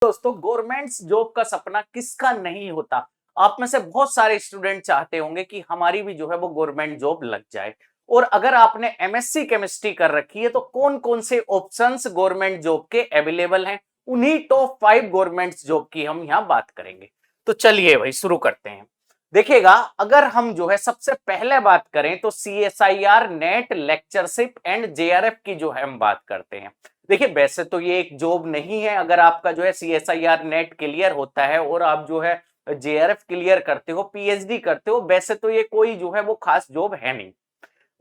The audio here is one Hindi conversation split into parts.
दोस्तों, गवर्नमेंट जॉब का सपना किसका नहीं होता। आप में से बहुत सारे स्टूडेंट चाहते होंगे कि हमारी भी जो है वो गवर्नमेंट जॉब लग जाए। और अगर आपने एमएससी केमिस्ट्री कर रखी है तो कौन कौन से ऑप्शंस गवर्नमेंट जॉब के अवेलेबल हैं, उन्हीं टॉप 5 गवर्नमेंट जॉब की हम यहाँ बात करेंगे। तो चलिए भाई शुरू करते हैं। देखिएगा, अगर हम जो है सबसे पहले बात करें तो CSIR net lectureship and JRF की जो है हम बात करते हैं। देखिए, वैसे तो ये एक जॉब नहीं है। अगर आपका जो है CSIR नेट क्लियर होता है और आप जो है JRF क्लियर करते हो, PhD करते हो, वैसे तो ये कोई जो है वो खास जॉब है नहीं।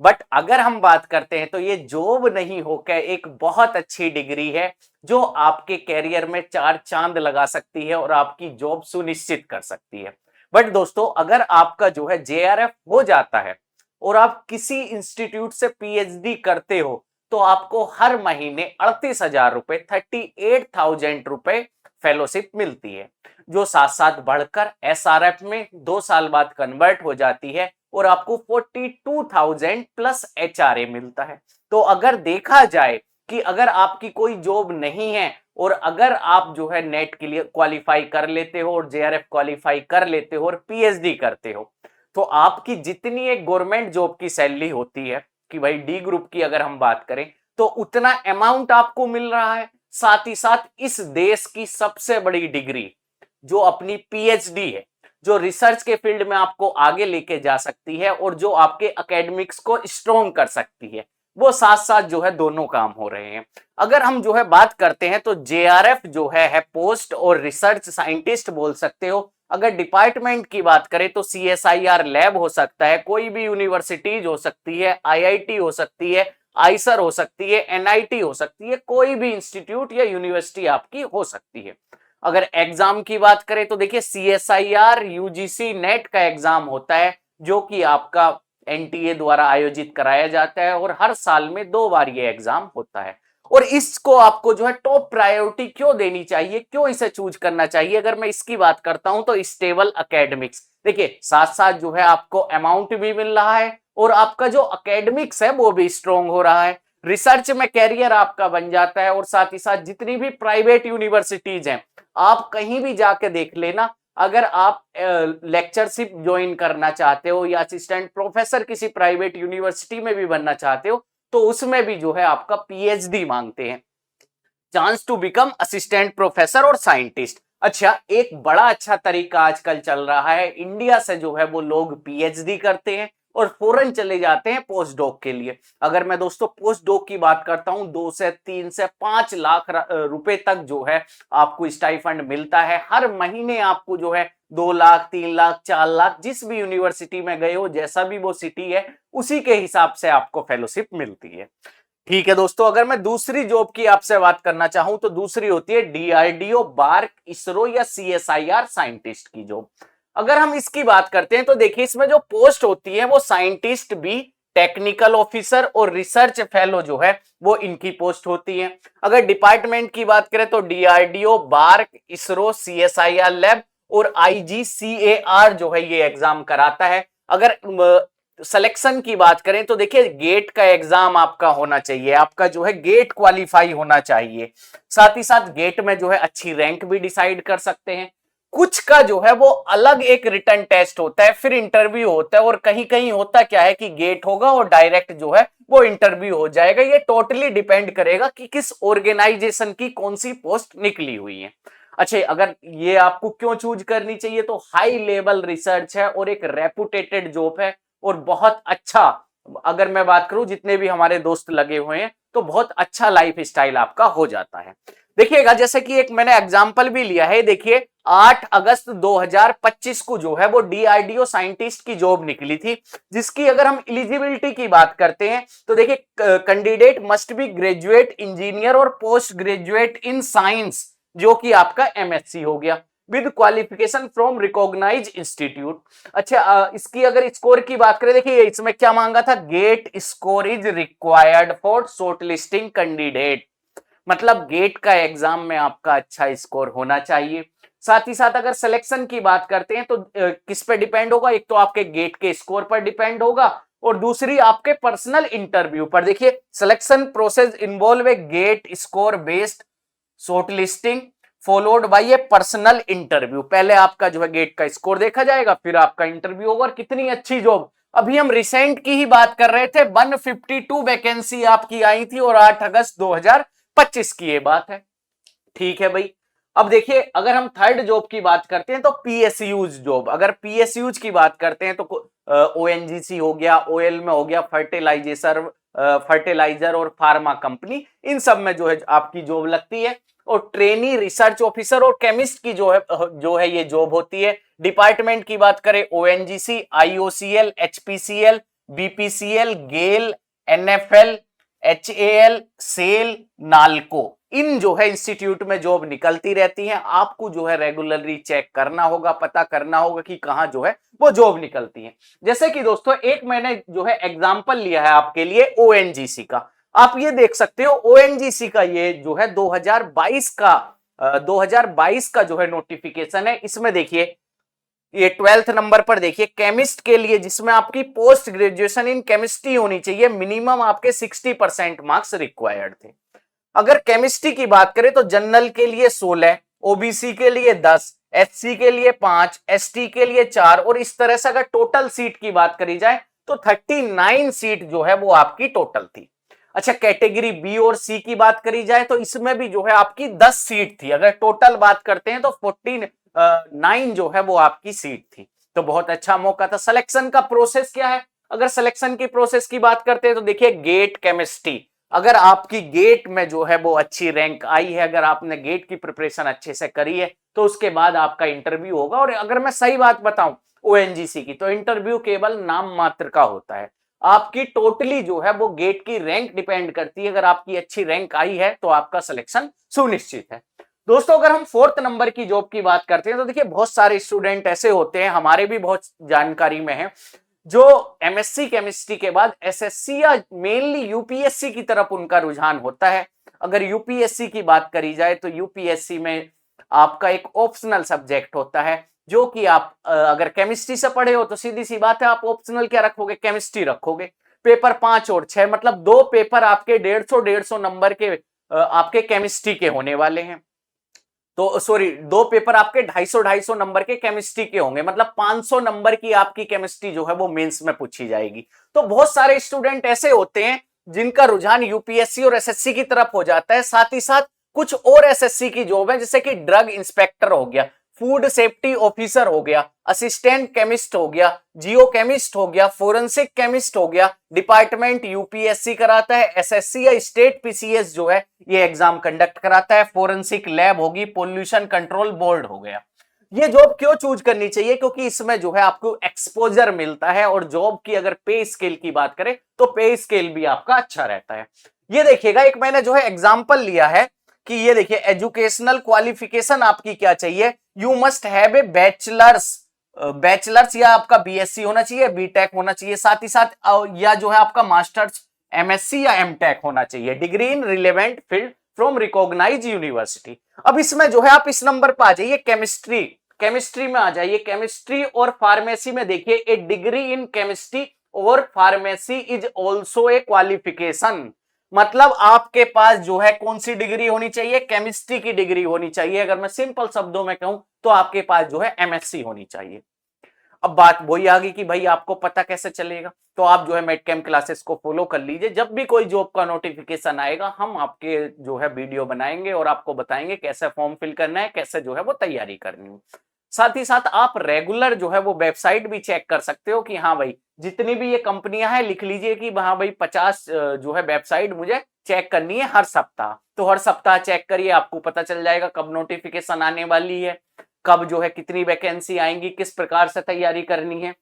बट अगर हम बात करते हैं तो ये जॉब नहीं होकर एक बहुत अच्छी डिग्री है जो आपके कैरियर में चार चांद लगा सकती है और आपकी जॉब सुनिश्चित कर सकती है। बट दोस्तों, अगर आपका जो है JRF हो जाता है और आप किसी इंस्टीट्यूट से PhD करते हो तो आपको हर महीने 38,000 रुपए, 38,000 रुपए फेलोशिप मिलती है, जो साथ साथ बढ़कर SRF में 2 साल बाद कन्वर्ट हो जाती है और आपको 42,000 प्लस HRA मिलता है। तो अगर देखा जाए कि अगर आपकी कोई जॉब नहीं है और अगर आप जो है नेट के लिए क्वालिफाई कर लेते हो और JRF क्वालिफाई कर लेते हो और PhD करते हो, तो आपकी जितनी एक गवर्नमेंट जॉब की सैलरी होती है कि भाई D ग्रुप की अगर हम बात करें तो उतना अमाउंट आपको मिल रहा है। साथ ही साथ इस देश की सबसे बड़ी डिग्री जो अपनी PhD है, जो रिसर्च के फील्ड में आपको आगे लेके जा सकती है और जो आपके एकेडमिक्स को स्ट्रॉन्ग कर सकती है, वो साथ साथ जो है दोनों काम हो रहे हैं। अगर हम जो है बात करते हैं तो JRF जो है पोस्ट और रिसर्च साइंटिस्ट बोल सकते हो। अगर डिपार्टमेंट की बात करें तो CSIR लैब हो सकता है, कोई भी यूनिवर्सिटीज हो सकती है, IIT हो सकती है, आइसर हो सकती है, NIT हो सकती है, कोई भी इंस्टीट्यूट या यूनिवर्सिटी आपकी हो सकती है। अगर एग्जाम की बात करें तो देखिए, CSIR UGC नेट का एग्जाम होता है जो कि आपका NTA द्वारा आयोजित कराया जाता है और हर साल में 2 बार ये एग्जाम होता है। और इसको आपको जो है टॉप प्रायोरिटी क्यों देनी चाहिए, क्यों इसे चूज करना चाहिए, अगर मैं इसकी बात करता हूं तो स्टेबल एकेडमिक्स। देखिए, साथ साथ जो है आपको अमाउंट भी मिल रहा है और आपका जो एकेडमिक्स है वो भी स्ट्रॉन्ग हो रहा है, रिसर्च में कैरियर आपका बन जाता है। और साथ ही साथ जितनी भी प्राइवेट यूनिवर्सिटीज हैं, आप कहीं भी जाके देख लेना, अगर आप लेक्चरशिप ज्वाइन करना चाहते हो या असिस्टेंट प्रोफेसर किसी प्राइवेट यूनिवर्सिटी में भी बनना चाहते हो तो उसमें भी जो है आपका PhD मांगते हैं, chance to become assistant professor और साइंटिस्ट। अच्छा, एक बड़ा अच्छा तरीका आजकल चल रहा है, इंडिया से जो है वो लोग PhD करते हैं और फॉरेन चले जाते हैं पोस्ट डॉक के लिए। अगर मैं दोस्तों पोस्ट डॉक की बात करता हूं, 2 से 3 से 5 लाख रुपए तक जो है आपको स्टाइफंड मिलता है हर महीने। आपको जो है 2 लाख, 3 लाख, 4 लाख, जिस भी यूनिवर्सिटी में गए हो, जैसा भी वो सिटी है, उसी के हिसाब से आपको फेलोशिप मिलती है। ठीक है दोस्तों, अगर मैं दूसरी जॉब की आपसे बात करना चाहूं तो दूसरी होती है DRDO, बार्क, इसरो या CSIR साइंटिस्ट की जॉब। अगर हम इसकी बात करते हैं तो देखिए, इसमें जो पोस्ट होती है वो साइंटिस्ट भी, टेक्निकल ऑफिसर और रिसर्च फेलो जो है वो इनकी पोस्ट होती है। अगर डिपार्टमेंट की बात करें तो DRDO, BARC, ISRO, CSIR lab और IGCAR जो है ये एग्जाम कराता है। अगर सिलेक्शन की बात करें तो देखिए, गेट का एग्जाम आपका होना चाहिए, आपका जो है गेट क्वालिफाई होना चाहिए। साथ ही साथ गेट में जो है अच्छी रैंक भी डिसाइड कर सकते हैं। कुछ का जो है वो अलग एक रिटन टेस्ट होता है, फिर इंटरव्यू होता है, और कहीं कहीं होता क्या है कि गेट होगा और डायरेक्ट जो है वो इंटरव्यू हो जाएगा। ये टोटली डिपेंड करेगा कि किस ऑर्गेनाइजेशन की कौन सी पोस्ट निकली हुई है। अच्छा, अगर ये आपको क्यों चूज करनी चाहिए तो हाई लेवल रिसर्च है और एक रेपुटेटेड जॉब है और बहुत अच्छा, अगर मैं बात करूं जितने भी हमारे दोस्त लगे हुए हैं तो बहुत अच्छा लाइफ स्टाइल आपका हो जाता है। देखिएगा, जैसे कि एक मैंने एग्जांपल भी लिया है, देखिए 8 अगस्त 2025 को जो है वो DRDO साइंटिस्ट की जॉब निकली थी, जिसकी अगर हम एलिजिबिलिटी की बात करते हैं तो देखिए, candidate must be graduate engineer और पोस्ट ग्रेजुएट इन साइंस, जो कि आपका MSc हो गया, with qualification from recognise institute. अच्छा, इसकी अगर स्कोर की बात करें, देखिए इसमें क्या मांगा था, GATE score is required for shortlisting candidate, मतलब गेट का एग्जाम में आपका अच्छा स्कोर होना चाहिए। साथ ही साथ अगर सिलेक्शन की बात करते हैं तो किस पे डिपेंड होगा, एक तो आपके गेट के स्कोर पर डिपेंड होगा और दूसरी आपके पर्सनल इंटरव्यू पर। देखिए, selection process involve a GATE score based shortlisting followed by a personal interview. पहले आपका जो है गेट का स्कोर देखा जाएगा, फिर आपका इंटरव्यू होगा। कितनी अच्छी जॉब। अभी हम रिसेंट की ही बात कर रहे थे, 152 वैकेंसी आपकी आई थी और 8 अगस्त 2025 की ये बात है। ठीक है भाई। अब देखिए, अगर हम थर्ड जॉब की बात करते हैं तो पीएसयूज जॉब। अगर पीएसयूज की बात करते हैं तो ओएनजीसी हो गया, ओएल में हो गया, फर्टिलाइजर और फार्मा कंपनी, इन सब में जो है आपकी जॉब लगती है। और ट्रेनी रिसर्च ऑफिसर और केमिस्ट की जो है ये जॉब होती है। डिपार्टमेंट की बात करें, ओएनजीसी, आईओसीएल, एचपीसीएल, बीपीसीएल, गेल, एनएफएल, एचएएल, सेल, नाल्को, इन जो है इंस्टीट्यूट में जॉब निकलती रहती हैं। आपको जो है रेगुलरली चेक करना होगा, पता करना होगा कि कहां जो है वो जॉब निकलती है। जैसे कि दोस्तों, एक मैंने जो है एग्जांपल लिया है आपके लिए ओएनजीसी का। आप ये देख सकते हो, ओएनजीसी का ये जो है 2022 का जो है नोटिफिकेशन है। इसमें देखिए, ये 12th नंबर पर देखिए, केमिस्ट के लिए, जिसमें आपकी पोस्ट ग्रेजुएशन इन केमिस्ट्री होनी चाहिए, मिनिमम आपके 60% मार्क्स रिक्वायर्ड थे। अगर केमिस्ट्री की बात करें तो जनरल के लिए 16, ओबीसी के लिए 10, एचसी के लिए 5, एसटी के लिए 4, और इस तरह से अगर टोटल सीट की बात करी जाए तो 39 सीट जो है वो आपकी टोटल थी। अच्छा, कैटेगरी बी और सी की बात करी जाए तो इसमें भी जो है आपकी 10 सीट थी। अगर टोटल बात करते हैं तो 49 जो है वो आपकी सीट थी। तो बहुत अच्छा मौका था। सिलेक्शन का प्रोसेस क्या है? अगर सिलेक्शन की प्रोसेस की बात करते हैं तो देखिए, गेट केमिस्ट्री, अगर आपकी गेट में जो है वो अच्छी रैंक आई है, अगर आपने गेट की प्रिपरेशन अच्छे से करी है, तो उसके बाद आपका इंटरव्यू होगा। और अगर मैं सही बात बताऊं ओएनजीसी की, तो इंटरव्यू केवल नाम मात्र का होता है। आपकी टोटली जो है वो गेट की रैंक डिपेंड करती है। अगर आपकी अच्छी रैंक आई है तो आपका सिलेक्शन सुनिश्चित है। दोस्तों, अगर हम 4th नंबर की जॉब की बात करते हैं तो देखिए, बहुत सारे स्टूडेंट ऐसे होते हैं, हमारे भी बहुत जानकारी में है, जो एमएससी केमिस्ट्री के बाद एसएससी या मेनली यूपीएससी की तरफ उनका रुझान होता है। अगर यूपीएससी की बात करी जाए तो यूपीएससी में आपका एक ऑप्शनल सब्जेक्ट होता है, जो कि आप अगर केमिस्ट्री से पढ़े हो तो सीधी सी बात है, आप ऑप्शनल क्या रखोगे? केमिस्ट्री रखोगे। पेपर 5 और 6, मतलब 2 पेपर आपके 150 नंबर के आपके केमिस्ट्री के होने वाले हैं। तो सॉरी, 2 पेपर आपके 250 नंबर के केमिस्ट्री के होंगे, मतलब 500 नंबर की आपकी केमिस्ट्री जो है वो मेंस में पूछी जाएगी। तो बहुत सारे स्टूडेंट ऐसे होते हैं जिनका रुझान यूपीएससी और एसएससी की तरफ हो जाता है। साथ ही साथ कुछ और एसएससी की जॉब है, जैसे कि ड्रग इंस्पेक्टर हो गया, फूड सेफ्टी ऑफिसर हो गया, असिस्टेंट केमिस्ट हो गया, जियो केमिस्ट हो गया, फोरेंसिक केमिस्ट हो गया। डिपार्टमेंट यूपीएससी कराता है, एसएससी या स्टेट पीसीएस जो है ये एग्जाम कंडक्ट कराता है। फोरेंसिक लैब होगी, पोल्यूशन कंट्रोल बोर्ड हो गया। ये जॉब क्यों चूज करनी चाहिए? क्योंकि इसमें जो है आपको एक्सपोजर मिलता है, और जॉब की अगर पे स्केल की बात करें तो पे स्केल भी आपका अच्छा रहता है। ये देखिएगा, एक मैंने जो है एग्जाम्पल लिया है कि ये देखिए, एजुकेशनल क्वालिफिकेशन आपकी क्या चाहिए? You must have a bachelors या आपका बीएससी होना चाहिए, बीटेक होना चाहिए, साथ ही साथ या जो है आपका मास्टर्स एमएससी या एमटेक होना चाहिए, degree in relevant field from recognise university. अब इसमें जो है आप इस नंबर पर आ जाइए, केमिस्ट्री में आ जाइए। केमिस्ट्री और फार्मेसी में देखिए, ए डिग्री इन केमिस्ट्री और pharmacy is also a qualification. मतलब आपके पास जो है कौन सी डिग्री होनी चाहिए? केमिस्ट्री की डिग्री होनी चाहिए। अगर मैं सिंपल शब्दों में कहूं तो आपके पास जो है एमएससी होनी चाहिए। अब बात वही आ गई कि भाई आपको पता कैसे चलेगा? तो आप जो है मेड कैम्प क्लासेस को फॉलो कर लीजिए। जब भी कोई जॉब का नोटिफिकेशन आएगा, हम आपके जो है वीडियो बनाएंगे और आपको बताएंगे कैसे फॉर्म फिल करना है, कैसे जो है वो तैयारी करनी है। साथ ही साथ आप रेगुलर जो है वो वेबसाइट भी चेक कर सकते हो कि हाँ भाई, जितनी भी ये कंपनियां हैं, लिख लीजिए कि हाँ भाई 50 जो है वेबसाइट मुझे चेक करनी है हर सप्ताह। तो हर सप्ताह चेक करिए, आपको पता चल जाएगा कब नोटिफिकेशन आने वाली है, कब जो है कितनी वैकेंसी आएंगी, किस प्रकार से तैयारी करनी है।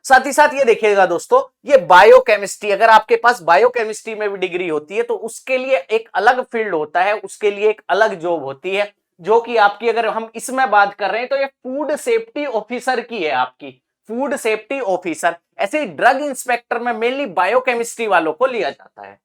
साथ ही साथ ये देखिएगा दोस्तों, ये बायोकेमिस्ट्री, अगर आपके पास बायोकेमिस्ट्री में भी डिग्री होती है तो उसके लिए एक अलग फील्ड होता है, उसके लिए एक अलग जॉब होती है, जो कि आपकी, अगर हम इसमें बात कर रहे हैं तो ये फूड सेफ्टी ऑफिसर की है आपकी, फूड सेफ्टी ऑफिसर। ऐसे ड्रग इंस्पेक्टर में मेनली बायोकेमिस्ट्री वालों को लिया जाता है।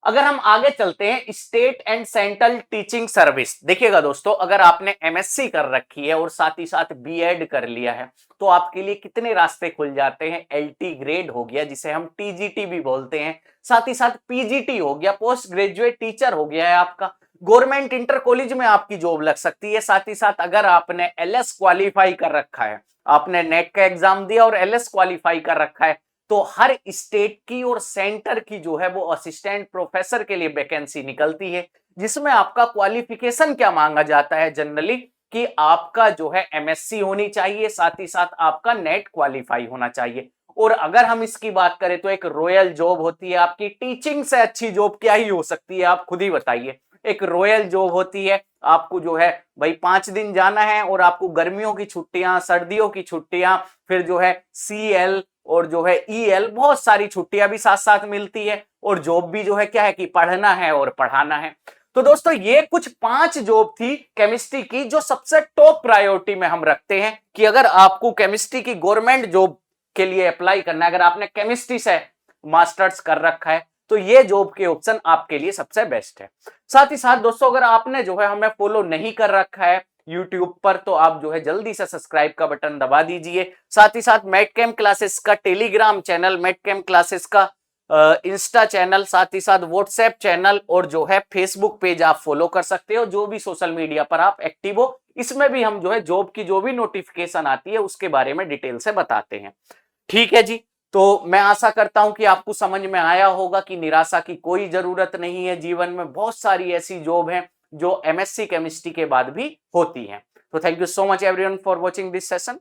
अगर हम आगे चलते हैं, state and central teaching service, देखिएगा दोस्तों, अगर आपने एमएससी कर रखी है और साथ ही साथ बीएड कर लिया है तो आपके लिए कितने रास्ते खुल जाते हैं। एलटी ग्रेड हो गया, जिसे हम टीजीटी भी बोलते हैं, साथ ही साथ पीजीटी हो गया, पोस्ट ग्रेजुएट टीचर हो गया है आपका, गवर्नमेंट इंटर कॉलेज में आपकी जॉब लग सकती है। साथ ही साथ अगर आपने एलएस क्वालिफाई कर रखा है, आपने नेट का एग्जाम दिया और एलएस क्वालिफाई कर रखा है, तो हर स्टेट की और सेंटर की जो है वो असिस्टेंट प्रोफेसर के लिए वैकेंसी निकलती है, जिसमें आपका क्वालिफिकेशन क्या मांगा जाता है जनरली कि आपका जो है एमएससी होनी चाहिए, साथ ही साथ आपका नेट क्वालिफाई होना चाहिए। और अगर हम इसकी बात करें तो एक रॉयल जॉब होती है आपकी। टीचिंग से अच्छी जॉब क्या ही हो सकती है, आप खुद ही बताइए। एक रॉयल जॉब होती है, आपको जो है भाई 5 दिन जाना है और आपको गर्मियों की छुट्टियां, सर्दियों की छुट्टियां, फिर जो है सीएल और जो है ईएल, बहुत सारी छुट्टियां भी साथ साथ मिलती है। और जॉब भी जो है क्या है कि पढ़ना है और पढ़ाना है। तो दोस्तों ये कुछ 5 जॉब थी केमिस्ट्री की जो सबसे टॉप प्रायोरिटी में हम रखते हैं कि अगर आपको केमिस्ट्री की गवर्नमेंट जॉब के लिए अप्लाई करना है, अगर आपने केमिस्ट्री से मास्टर्स कर रखा है, तो ये जॉब के ऑप्शन आपके लिए सबसे बेस्ट है। साथ ही साथ दोस्तों अगर आपने जो है हमें फॉलो नहीं कर रखा है यूट्यूब पर, तो आप जो है जल्दी से सब्सक्राइब का बटन दबा दीजिए। साथ ही साथ मैथकैम क्लासेस का टेलीग्राम चैनल, मैथकैम क्लासेस का इंस्टा चैनल, साथ ही साथ व्हाट्सएप चैनल और जो है फेसबुक पेज आप फॉलो कर सकते हो। जो भी सोशल मीडिया पर आप एक्टिव हो, इसमें भी हम जो है जॉब की जो भी नोटिफिकेशन आती है उसके बारे में डिटेल से बताते हैं। ठीक है जी, तो मैं आशा करता हूं कि आपको समझ में आया होगा कि निराशा की कोई जरूरत नहीं है। जीवन में बहुत सारी ऐसी जॉब हैं जो एमएससी केमिस्ट्री के बाद भी होती हैं। तो thank you so much everyone for watching this session.